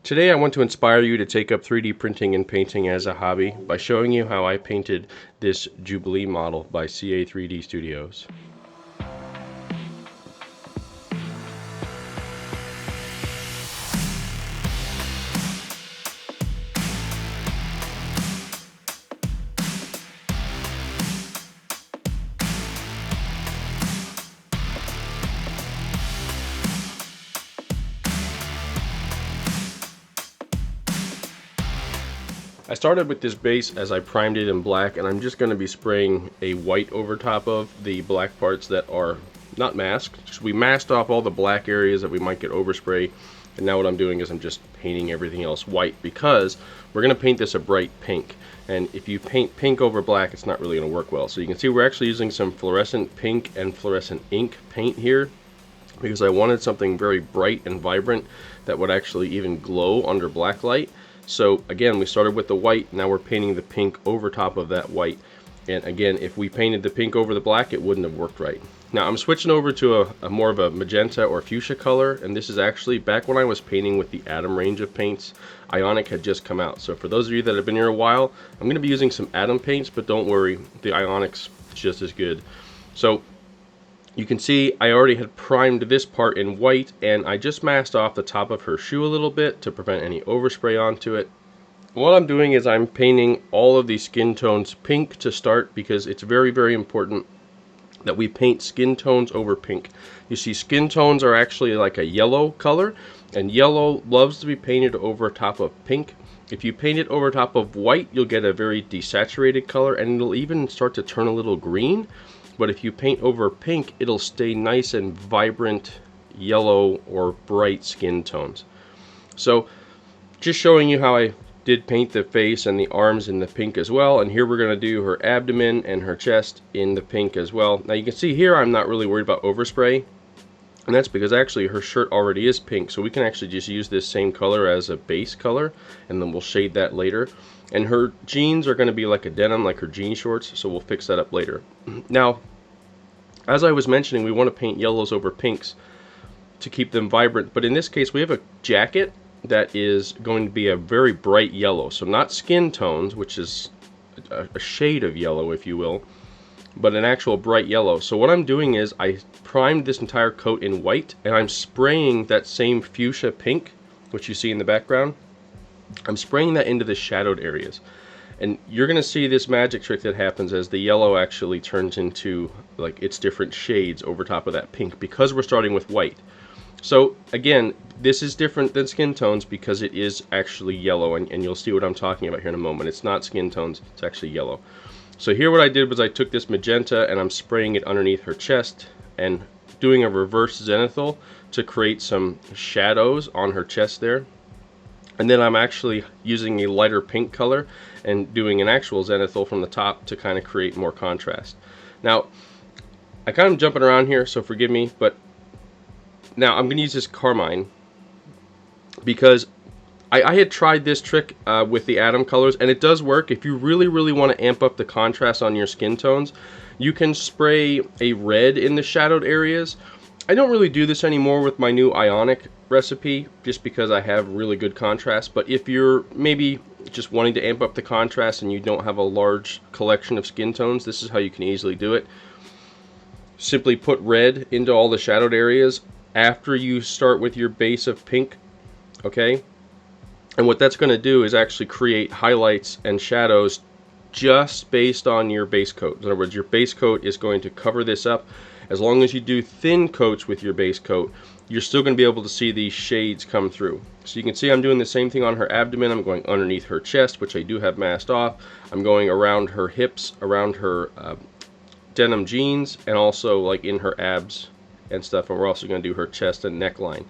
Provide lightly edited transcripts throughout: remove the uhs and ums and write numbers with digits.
Today I want to inspire you to take up 3D printing and painting as a hobby by showing you how I painted this Jubilee model by CA 3D Studios. I started with this base as I primed it in black, and I'm just going to be spraying a white over top of the black parts that are not masked. So we masked off all the black areas that we might get overspray, and now what I'm doing is I'm just painting everything else white because we're going to paint this a bright pink. And if you paint pink over black, it's not really going to work well. So you can see we're actually using some fluorescent pink and fluorescent ink paint here because I wanted something very bright and vibrant that would actually even glow under black light. So again, we started with the white, now we're painting the pink over top of that white. And again, if we painted the pink over the black, it wouldn't have worked right. Now I'm switching over to a more of a magenta or fuchsia color, and this is actually back when I was painting with the Atom range of paints. Ionic had just come out. So for those of you that have been here a while, I'm going to be using some Atom paints, but don't worry, the Ionic's just as good. So you can see I already had primed this part in white, and I just masked off the top of her shoe a little bit to prevent any overspray onto it. What I'm doing is I'm painting all of these skin tones pink to start because it's very, very important that we paint skin tones over pink. You see, skin tones are actually like a yellow color, and yellow loves to be painted over top of pink. If you paint it over top of white, you'll get a very desaturated color, and it'll even start to turn a little green. But if you paint over pink, it'll stay nice and vibrant yellow or bright skin tones. So just showing you how I did paint the face and the arms in the pink as well. And here we're going to do her abdomen and her chest in the pink as well. Now you can see here I'm not really worried about overspray. And that's because actually her shirt already is pink. So we can actually just use this same color as a base color. And then we'll shade that later. And her jeans are going to be like a denim, like her jean shorts. So we'll fix that up later. Now, as I was mentioning, we want to paint yellows over pinks to keep them vibrant. But in this case, we have a jacket that is going to be a very bright yellow. So not skin tones, which is a shade of yellow, if you will, but an actual bright yellow. So what I'm doing is I primed this entire coat in white, and I'm spraying that same fuchsia pink, which you see in the background. I'm spraying that into the shadowed areas. And you're going to see this magic trick that happens as the yellow actually turns into like its different shades over top of that pink because we're starting with white. So again, this is different than skin tones because it is actually yellow, and you'll see what I'm talking about here in a moment. It's not skin tones, it's actually yellow. So here what I did was I took this magenta and I'm spraying it underneath her chest and doing a reverse zenithal to create some shadows on her chest there. And then I'm actually using a lighter pink color and doing an actual zenithal from the top to kind of create more contrast. Now, I kind of jumping around here, so forgive me, but now I'm going to use this carmine because I had tried this trick with the Atom colors, and it does work. If you really, really want to amp up the contrast on your skin tones, you can spray a red in the shadowed areas. I don't really do this anymore with my new Ionic recipe just because I have really good contrast, but if you're maybe just wanting to amp up the contrast and you don't have a large collection of skin tones, this is how you can easily do it. Simply put red into all the shadowed areas after you start with your base of pink, okay? And what that's going to do is actually create highlights and shadows just based on your base coat. In other words, your base coat is going to cover this up. As long as you do thin coats with your base coat, you're still going to be able to see these shades come through. So you can see I'm doing the same thing on her abdomen. I'm going underneath her chest, which I do have masked off. I'm going around her hips, around her denim jeans, and also like in her abs and stuff. And we're also going to do her chest and neckline.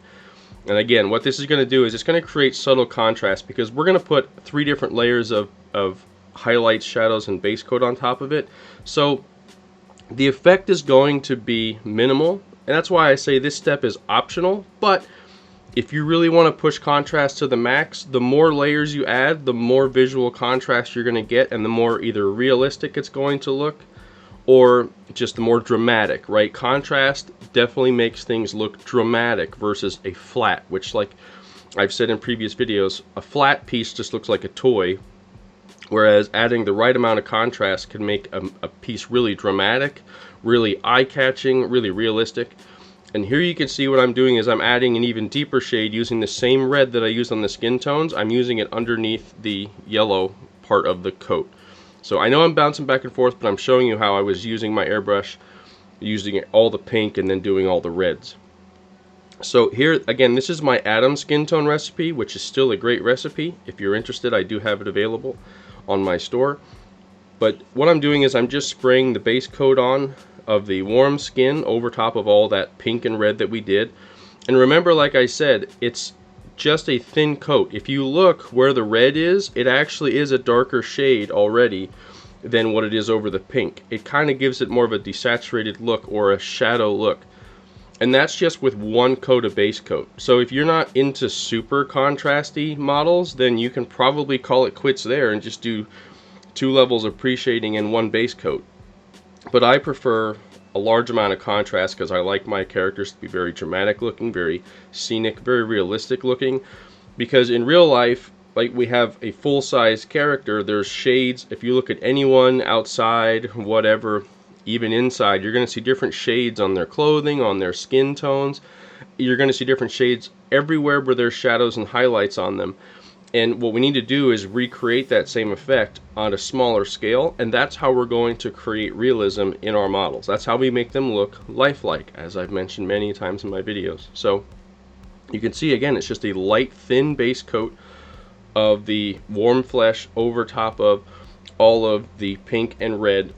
And again, what this is going to do is it's going to create subtle contrast because we're going to put 3 different layers of highlights, shadows, and base coat on top of it. So the effect is going to be minimal, and that's why I say this step is optional. But if you really want to push contrast to the max, the more layers you add, the more visual contrast you're going to get, and the more either realistic it's going to look or just the more dramatic, right? Contrast definitely makes things look dramatic versus a flat, which like I've said in previous videos, a flat piece just looks like a toy, whereas adding the right amount of contrast can make a piece really dramatic, really eye-catching, really realistic. And here you can see what I'm doing is I'm adding an even deeper shade using the same red that I used on the skin tones. I'm using it underneath the yellow part of the coat. So I know I'm bouncing back and forth, but I'm showing you how I was using my airbrush, using all the pink and then doing all the reds. So here, again, this is my Atom skin tone recipe, which is still a great recipe. If you're interested, I do have it available on my store. But what I'm doing is I'm just spraying the base coat on of the warm skin over top of all that pink and red that we did. And remember, like I said, it's just a thin coat. If you look where the red is, it actually is a darker shade already than what it is over the pink. It kind of gives it more of a desaturated look or a shadow look. And that's just with one coat of base coat. So if you're not into super contrasty models, then you can probably call it quits there and just do 2 levels of pre-shading and 1 base coat. But I prefer a large amount of contrast because I like my characters to be very dramatic looking, very scenic, very realistic looking. Because in real life, like we have a full-size character, there's shades. If you look at anyone outside, whatever, even inside, you're going to see different shades on their clothing, on their skin tones. You're going to see different shades everywhere where there's shadows and highlights on them. And what we need to do is recreate that same effect on a smaller scale, and that's how we're going to create realism in our models. That's how we make them look lifelike, as I've mentioned many times in my videos. So you can see, again, it's just a light, thin base coat of the warm flesh over top of all of the pink and red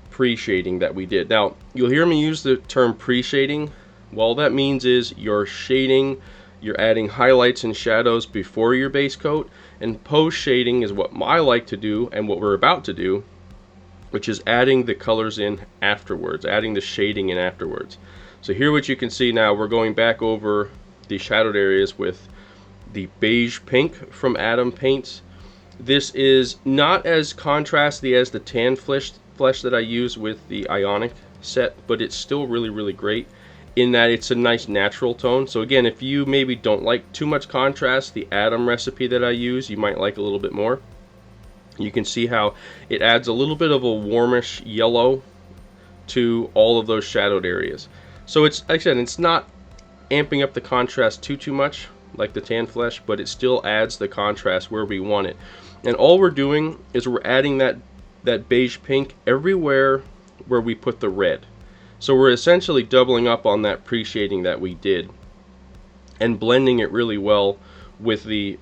pre-shading that we did. Now, you'll hear me use the term pre-shading. Well, all that means is you're shading, you're adding highlights and shadows before your base coat, and post-shading is what I like to do and what we're about to do, which is adding the colors in afterwards, adding the shading in afterwards. So here what you can see now, we're going back over the shadowed areas with the beige pink from Atom Paints. This is not as contrasty as the tan flesh that I use with the Ionic set, but it's still really, really great in that it's a nice natural tone. So again, if you maybe don't like too much contrast, the Atom recipe that I use, you might like a little bit more. You can see how it adds a little bit of a warmish yellow to all of those shadowed areas. So it's, like I said, it's not amping up the contrast too much like the tan flesh, but it still adds the contrast where we want it. And all we're doing is we're adding that beige pink everywhere where we put the red. So we're essentially doubling up on that pre-shading that we did and blending it really well with the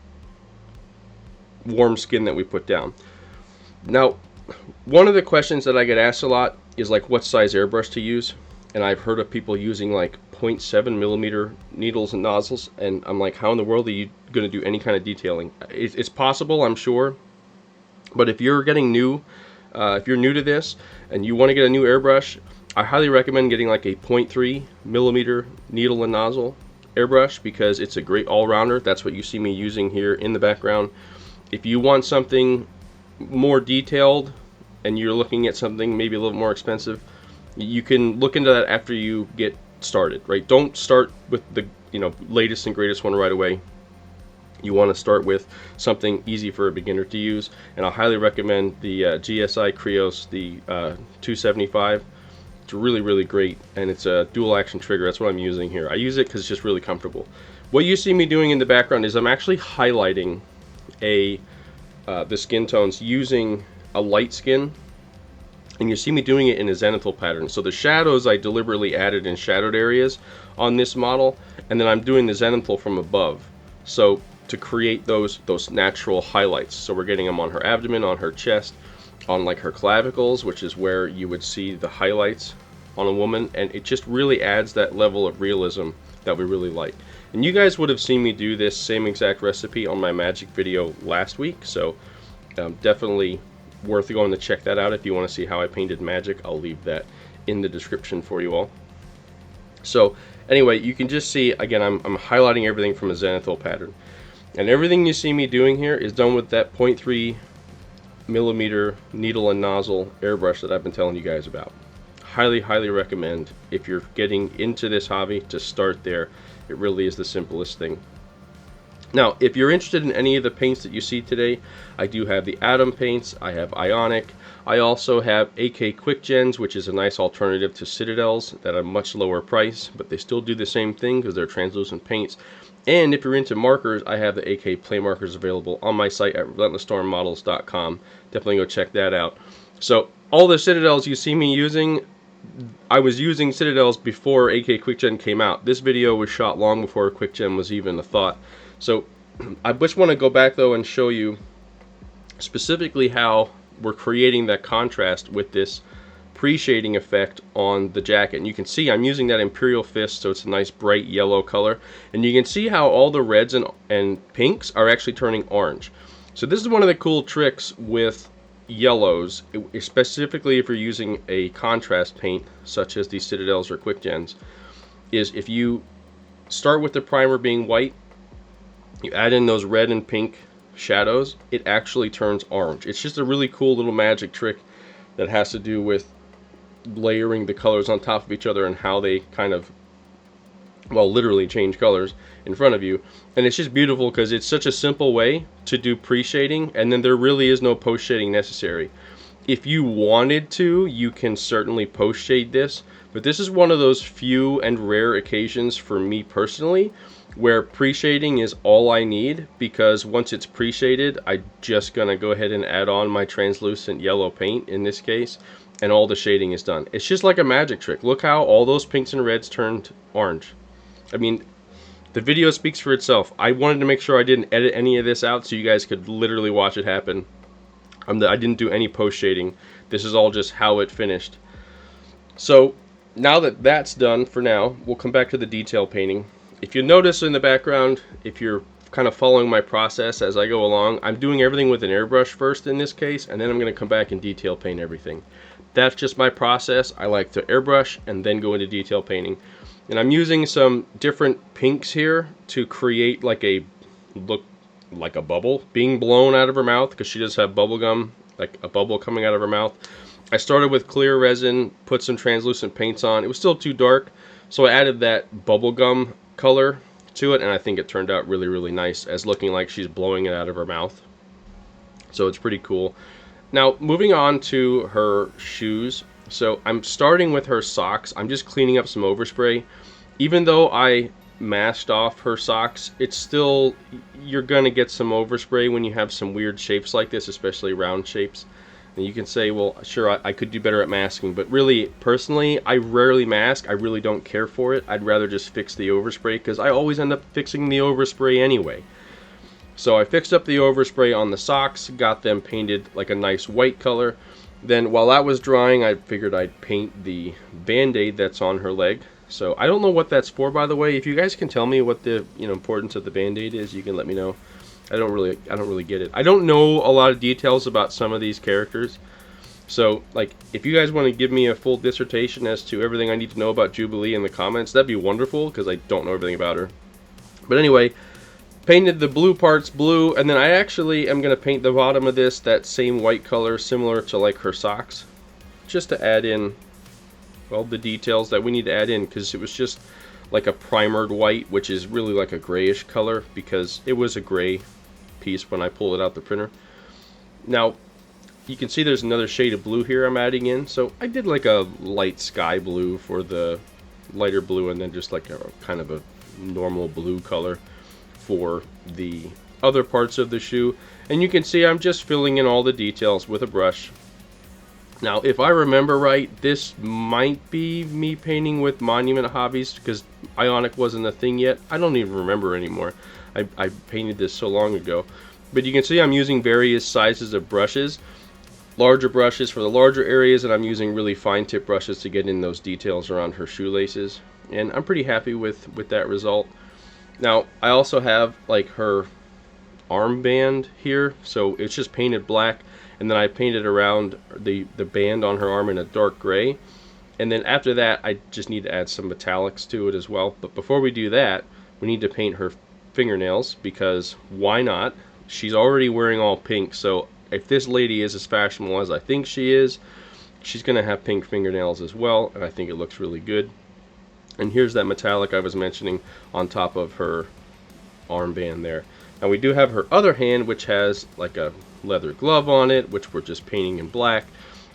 warm skin that we put down. Now, one of the questions that I get asked a lot is like what size airbrush to use, and I've heard of people using like 0.7 millimeter needles and nozzles, and I'm like, how in the world are you going to do any kind of detailing? It's possible, I'm sure, but if you're getting new, if you're new to this and you want to get a new airbrush, I highly recommend getting like a 0.3 millimeter needle and nozzle airbrush because it's a great all-rounder. That's what you see me using here in the background. If you want something more detailed and you're looking at something maybe a little more expensive, you can look into that after you get started, right? Don't start with the latest and greatest one right away. You want to start with something easy for a beginner to use, and I'll highly recommend the GSI Krios, the 275. It's really, really great, and it's a dual action trigger. That's what I'm using here. I use it because it's just really comfortable. What you see me doing in the background is I'm actually highlighting the skin tones using a light skin, and you see me doing it in a zenithal pattern. So the shadows I deliberately added in shadowed areas on this model, and then I'm doing the zenithal from above. So to create those natural highlights. So we're getting them on her abdomen, on her chest, on like her clavicles, which is where you would see the highlights on a woman, and it just really adds that level of realism that we really like. And you guys would have seen me do this same exact recipe on my magic video last week, so definitely worth going to check that out if you want to see how I painted magic. I'll leave that in the description for you all. So anyway, you can just see, again, I'm highlighting everything from a zenithal pattern, and everything you see me doing here is done with that 0.3 millimeter needle and nozzle airbrush that I've been telling you guys about. Highly recommend, if you're getting into this hobby, to start there. It really is the simplest thing. Now, if you're interested in any of the paints that you see today, I do have the Atom paints, I have Ionic, I also have AK Quick Gens, which is a nice alternative to Citadels that are much lower price, but they still do the same thing because they're translucent paints. And if you're into markers, I have the AK Play markers available on my site at relentlessstormmodels.com. Definitely go check that out. So all the Citadels you see me using, I was using Citadels before AK Quick Gen came out. This video was shot long before Quick Gen was even a thought. So I just want to go back though and show you specifically how we're creating that contrast with this pre-shading effect on the jacket. And you can see I'm using that Imperial Fist, so it's a nice bright yellow color. And you can see how all the reds and pinks are actually turning orange. So this is one of the cool tricks with yellows, specifically if you're using a contrast paint such as the Citadels or Quick Gens, is if you start with the primer being white, you add in those red and pink shadows, it actually turns orange. It's just a really cool little magic trick that has to do with layering the colors on top of each other and how they kind of, well, literally change colors in front of you. And it's just beautiful because it's such a simple way to do pre-shading, and then there really is no post-shading necessary. If you wanted to, you can certainly post-shade this, but this is one of those few and rare occasions for me personally where pre-shading is all I need, because once it's pre-shaded, I'm just gonna go ahead and add on my translucent yellow paint in this case, and all the shading is done. It's just like a magic trick. Look how all those pinks and reds turned orange. I mean, the video speaks for itself. I wanted to make sure I didn't edit any of this out so you guys could literally watch it happen. I didn't do any post-shading. This is all just how it finished. So now that that's done for now, we'll come back to the detail painting. If you notice in the background, if you're kind of following my process as I go along, I'm doing everything with an airbrush first in this case, and then I'm going to come back and detail paint everything. That's just my process. I like to airbrush and then go into detail painting. And I'm using some different pinks here to create like a look like a bubble being blown out of her mouth, because she does have bubble gum, like a bubble coming out of her mouth. I started with clear resin, put some translucent paints on. It was still too dark, so I added that bubble gum color to it, and I think it turned out really, really nice as looking like she's blowing it out of her mouth. So it's pretty cool. Now, moving on to her shoes. So I'm starting with her socks. I'm just cleaning up some overspray. Even though I masked off her socks, it's still, you're gonna get some overspray when you have some weird shapes like this, especially round shapes. And you can say, well, sure, I could do better at masking, but really, personally, I rarely mask. I really don't care for it. I'd rather just fix the overspray, because I always end up fixing the overspray anyway. So I fixed up the overspray on the socks, got them painted like a nice white color. Then while that was drying, I figured I'd paint the Band-Aid that's on her leg. So I don't know what that's for, by the way. If you guys can tell me what the importance of the Band-Aid is, you can let me know. I don't really get it. I don't know a lot of details about some of these characters. So, like, if you guys want to give me a full dissertation as to everything I need to know about Jubilee in the comments, that'd be wonderful, because I don't know everything about her. But anyway, painted the blue parts blue, and then I actually am going to paint the bottom of this that same white color, similar to like her socks, just to add in, well, the details that we need to add in, because it was just like a primered white, which is really like a grayish color, because it was a gray piece when I pulled it out the printer. Now you can see there's another shade of blue here I'm adding in, so I did like a light sky blue for the lighter blue, and then just like a kind of a normal blue color for the other parts of the shoe. And you can see I'm just filling in all the details with a brush. Now, if I remember right, this might be me painting with Monument Hobbies, because Ionic wasn't a thing yet. I don't even remember anymore. I painted this so long ago. But you can see I'm using various sizes of brushes. Larger brushes for the larger areas, and I'm using really fine tip brushes to get in those details around her shoelaces. And I'm pretty happy with that result. Now, I also have like her armband here, so it's just painted black, and then I painted around the band on her arm in a dark gray. And then after that, I just need to add some metallics to it as well. But before we do that, we need to paint her fingernails, because why not? She's already wearing all pink, so if this lady is as fashionable as I think she is, she's gonna have pink fingernails as well, and I think it looks really good. And here's that metallic I was mentioning on top of her armband there. Now we do have her other hand, which has like a leather glove on it, which we're just painting in black.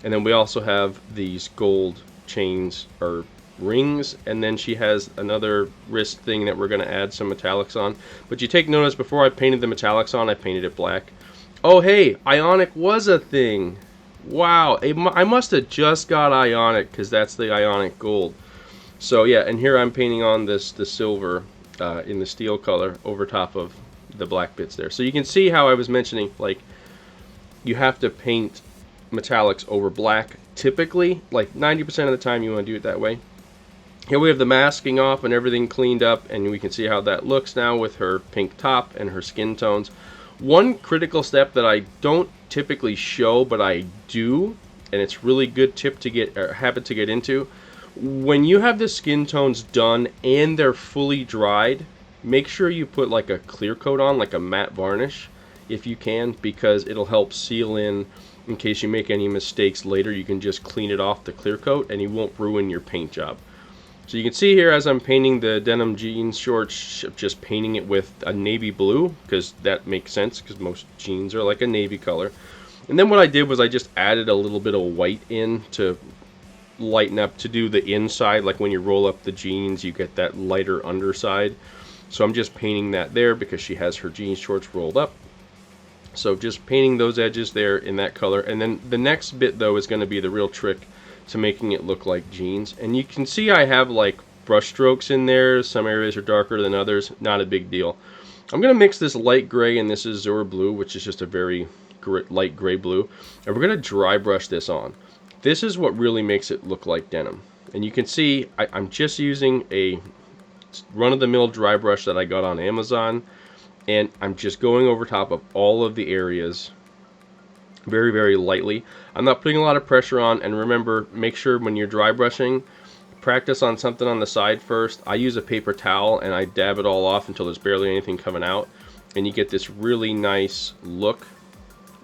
And then we also have these gold chains or rings, and then she has another wrist thing that we're going to add some metallics on. But you take notice, before I painted the metallics on, I painted it black. Oh hey, Ionic was a thing. Wow, I must have just got Ionic, because that's the Ionic gold. So yeah, and here I'm painting on the silver in the steel color over top of the black bits there. So you can see how I was mentioning, like, you have to paint metallics over black typically. Like 90% of the time you want to do it that way. Here we have the masking off and everything cleaned up, and we can see how that looks now with her pink top and her skin tones. One critical step that I don't typically show, but I do, and it's really good tip to get, or habit to get into. When you have the skin tones done and they're fully dried, make sure you put like a clear coat on, like a matte varnish, if you can, because it'll help seal in case you make any mistakes later. You can just clean it off the clear coat and you won't ruin your paint job. So you can see here as I'm painting the denim jeans shorts, just painting it with a navy blue, because that makes sense, because most jeans are like a navy color. And then what I did was I just added a little bit of white in to lighten up, to do the inside, like when you roll up the jeans you get that lighter underside. So I'm just painting that there because she has her jean shorts rolled up. So just painting those edges there in that color. And then the next bit though is going to be the real trick to making it look like jeans. And you can see I have like brush strokes in there. Some areas are darker than others. Not a big deal. I'm going to mix this light gray, and this is Azure blue, which is just a very light gray blue. And we're going to dry brush this on. This is what really makes it look like denim. And you can see I'm just using a run-of-the-mill dry brush that I got on Amazon, and I'm just going over top of all of the areas very, very lightly. I'm not putting a lot of pressure on, and remember, make sure when you're dry brushing, practice on something on the side first. I use a paper towel and I dab it all off until there's barely anything coming out, and you get this really nice look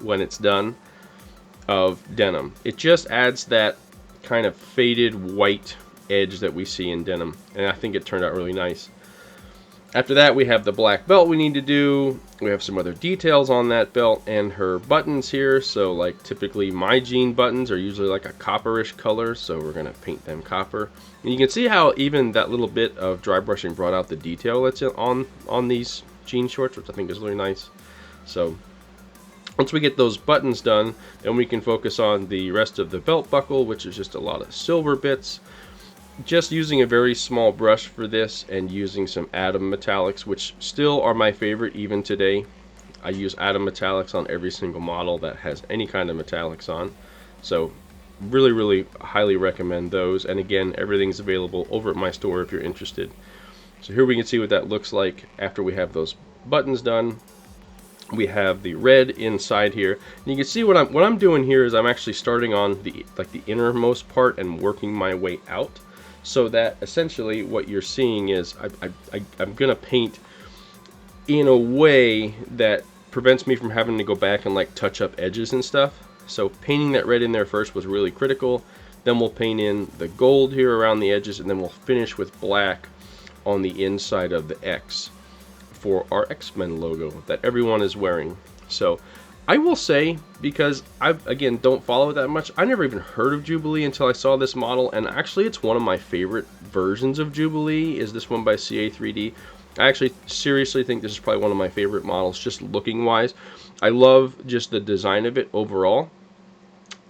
when it's done of denim. It just adds that kind of faded white edge that we see in denim, and I think it turned out really nice. After that, we have the black belt we need to do. We have some other details on that belt and her buttons here. So like typically my jean buttons are usually like a copperish color, so we're going to paint them copper. And you can see how even that little bit of dry brushing brought out the detail that's on these jean shorts, which I think is really nice. So once we get those buttons done, then we can focus on the rest of the belt buckle, which is just a lot of silver bits. Just using a very small brush for this and using some Atom metallics, which still are my favorite even today. I use Atom metallics on every single model that has any kind of metallics on. So really, really highly recommend those. And again, everything's available over at my store if you're interested. So here we can see what that looks like after we have those buttons done. We have the red inside here. And you can see what I'm doing here is I'm actually starting on the innermost part and working my way out. So that essentially what you're seeing is I'm going to paint in a way that prevents me from having to go back and like touch up edges and stuff. So painting that red in there first was really critical. Then we'll paint in the gold here around the edges, and then we'll finish with black on the inside of the X for our X-Men logo that everyone is wearing. So I will say, because I, again, don't follow it that much, I never even heard of Jubilee until I saw this model, and actually it's one of my favorite versions of Jubilee, is this one by CA3D. I actually seriously think this is probably one of my favorite models, just looking wise. I love just the design of it overall,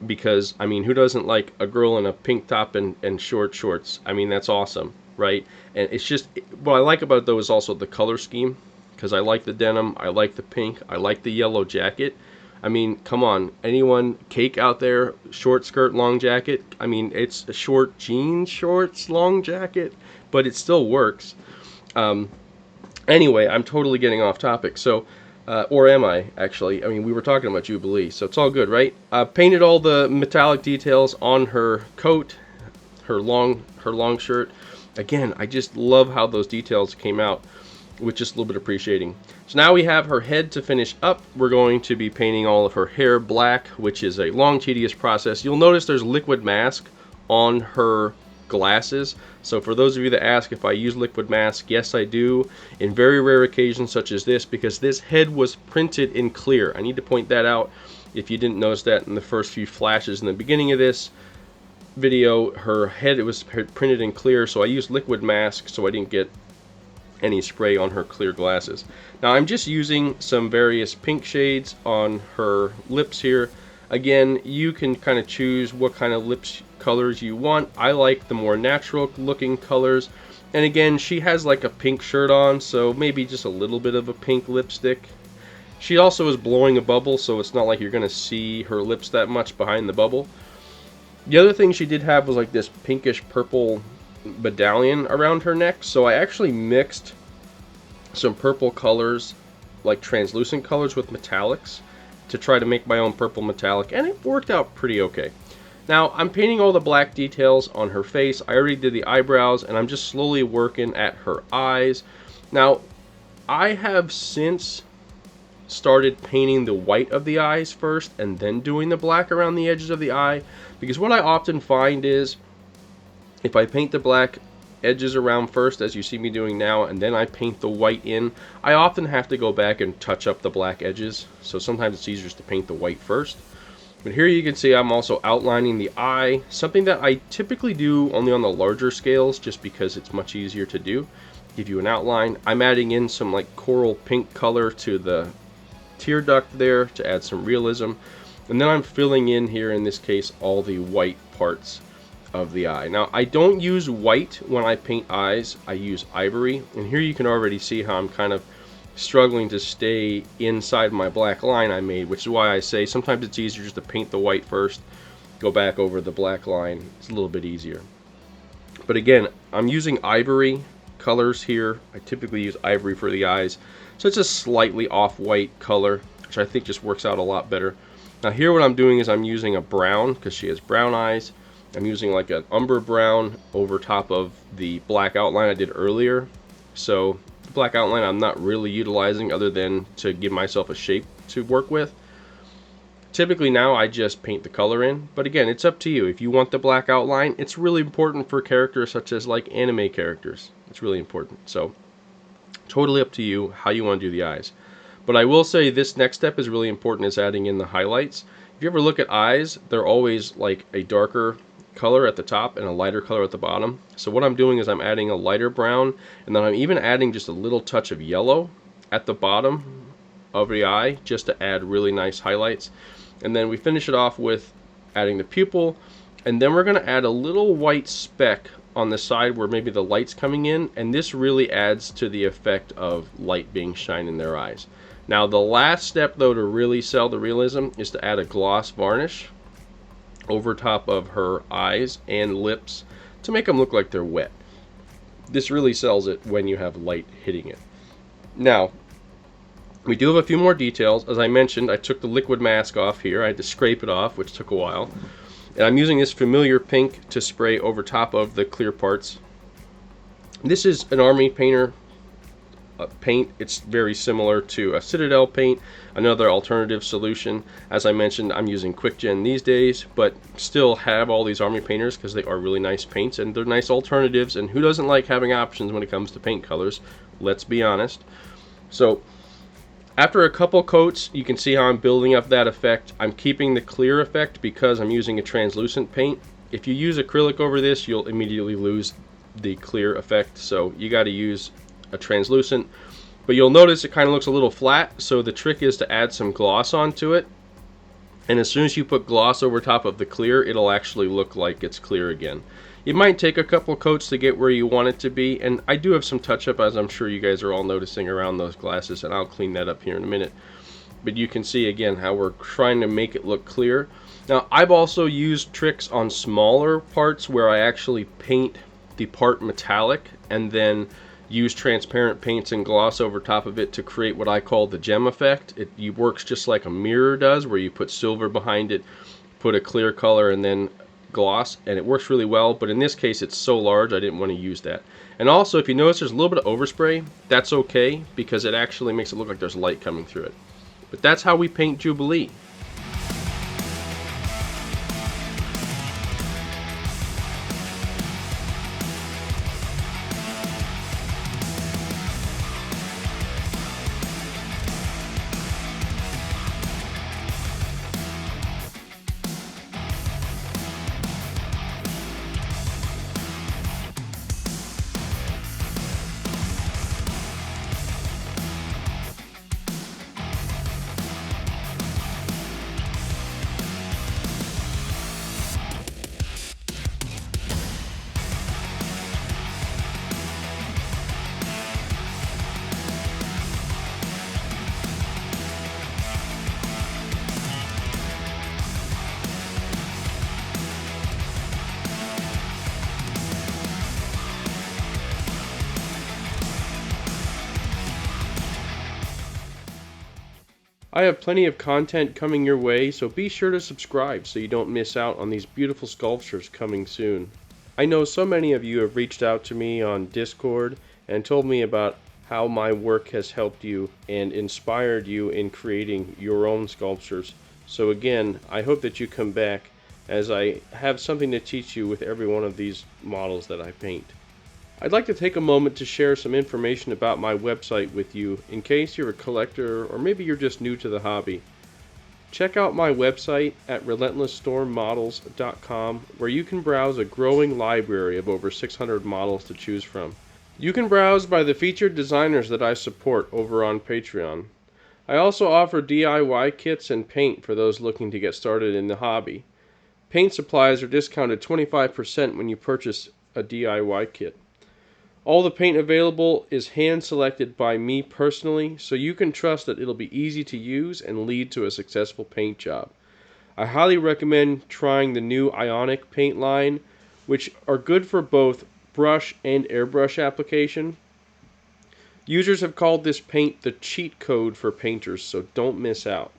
because, I mean, who doesn't like a girl in a pink top and short shorts? I mean, that's awesome, right? And it's just, what I like about it, though, is also the color scheme, because I like the denim, I like the pink, I like the yellow jacket. I mean, come on, anyone, Cake out there, short skirt, long jacket? I mean, it's a short jeans, shorts, long jacket, but it still works. Anyway, I'm totally getting off topic, so, or am I, actually? I mean, we were talking about Jubilee, so it's all good, right? Painted all the metallic details on her coat, her long shirt. Again, I just love how those details came out with just a little bit of appreciating. So now we have her head to finish up. We're going to be painting all of her hair black, which is a long, tedious process. You'll notice there's liquid mask on her glasses. So for those of you that ask if I use liquid mask, yes I do, in very rare occasions such as this, because this head was printed in clear. I need to point that out if you didn't notice that in the first few flashes in the beginning of this video. Her head, it was printed in clear, so I used liquid mask so I didn't get any spray on her clear glasses. Now I'm just using some various pink shades on her lips here. Again, you can kind of choose what kind of lips colors you want. I like the more natural looking colors. And again, she has like a pink shirt on, so maybe just a little bit of a pink lipstick. She also is blowing a bubble, so it's not like you're going to see her lips that much behind the bubble. The other thing she did have was like this pinkish purple medallion around her neck, so I actually mixed some purple colors, like translucent colors, with metallics to try to make my own purple metallic, and it worked out pretty okay. Now I'm painting all the black details on her face. I already did the eyebrows, and I'm just slowly working at her eyes. Now I have since started painting the white of the eyes first and then doing the black around the edges of the eye, because what I often find is if I paint the black edges around first, as you see me doing now, and then I paint the white in, I often have to go back and touch up the black edges, so sometimes it's easier just to paint the white first. But here you can see I'm also outlining the eye, something that I typically do only on the larger scales just because it's much easier to do. Give you an outline. I'm adding in some like coral pink color to the tear duct there to add some realism, and then I'm filling in here, in this case, all the white parts of the eye. Now I don't use white when I paint eyes, I use ivory, and here you can already see how I'm kind of struggling to stay inside my black line I made, which is why I say sometimes it's easier just to paint the white first, go back over the black line. It's a little bit easier. But again, I'm using ivory colors here. I typically use ivory for the eyes, so it's a slightly off-white color, which I think just works out a lot better. Now here what I'm doing is I'm using a brown, because she has brown eyes. I'm using like an umber brown over top of the black outline I did earlier. So the black outline I'm not really utilizing other than to give myself a shape to work with. Typically now I just paint the color in, but again, it's up to you. If you want the black outline, it's really important for characters such as like anime characters. It's really important. So totally up to you how you want to do the eyes. But I will say this next step is really important, is adding in the highlights. If you ever look at eyes, they're always like a darker color at the top and a lighter color at the bottom. So what I'm doing is I'm adding a lighter brown, and then I'm even adding just a little touch of yellow at the bottom of the eye just to add really nice highlights. And then we finish it off with adding the pupil, and then we're going to add a little white speck on the side where maybe the light's coming in, and this really adds to the effect of light being shined in their eyes. Now the last step though to really sell the realism is to add a gloss varnish over top of her eyes and lips to make them look like they're wet. This really sells it when you have light hitting it. Now, we do have a few more details. As I mentioned, I took the liquid mask off here. I had to scrape it off, which took a while. And I'm using this familiar pink to spray over top of the clear parts. This is an Army Painter paint. It's very similar to a Citadel paint, another alternative solution. As I mentioned, I'm using QuickGen these days, but still have all these Army Painters because they are really nice paints and they're nice alternatives, and who doesn't like having options when it comes to paint colors? Let's be honest. So after a couple coats, you can see how I'm building up that effect. I'm keeping the clear effect because I'm using a translucent paint. If you use acrylic over this, you'll immediately lose the clear effect, so you got to use a translucent. But you'll notice it kind of looks a little flat, so the trick is to add some gloss onto it, and as soon as you put gloss over top of the clear, it'll actually look like it's clear again. It might take a couple coats to get where you want it to be, and I do have some touch up, as I'm sure you guys are all noticing, around those glasses, and I'll clean that up here in a minute. But you can see again how we're trying to make it look clear. Now I've also used tricks on smaller parts where I actually paint the part metallic and then use transparent paints and gloss over top of it to create what I call the gem effect. It works just like a mirror does, where you put silver behind it, put a clear color, and then gloss, and it works really well. But in this case it's so large I didn't want to use that. And also, if you notice there's a little bit of overspray, that's okay because it actually makes it look like there's light coming through it. But that's how we paint Jubilee. I have plenty of content coming your way, so be sure to subscribe so you don't miss out on these beautiful sculptures coming soon. I know so many of you have reached out to me on Discord and told me about how my work has helped you and inspired you in creating your own sculptures. So again, I hope that you come back, as I have something to teach you with every one of these models that I paint. I'd like to take a moment to share some information about my website with you in case you're a collector or maybe you're just new to the hobby. Check out my website at relentlessstormmodels.com, where you can browse a growing library of over 600 models to choose from. You can browse by the featured designers that I support over on Patreon. I also offer DIY kits and paint for those looking to get started in the hobby. Paint supplies are discounted 25% when you purchase a DIY kit. All the paint available is hand selected by me personally, so you can trust that it'll be easy to use and lead to a successful paint job. I highly recommend trying the new Ionic paint line, which are good for both brush and airbrush application. Users have called this paint the cheat code for painters, so don't miss out.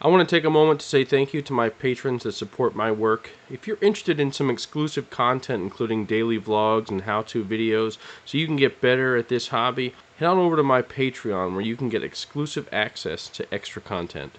I want to take a moment to say thank you to my patrons that support my work. If you're interested in some exclusive content, including daily vlogs and how-to videos, so you can get better at this hobby, head on over to my Patreon, where you can get exclusive access to extra content.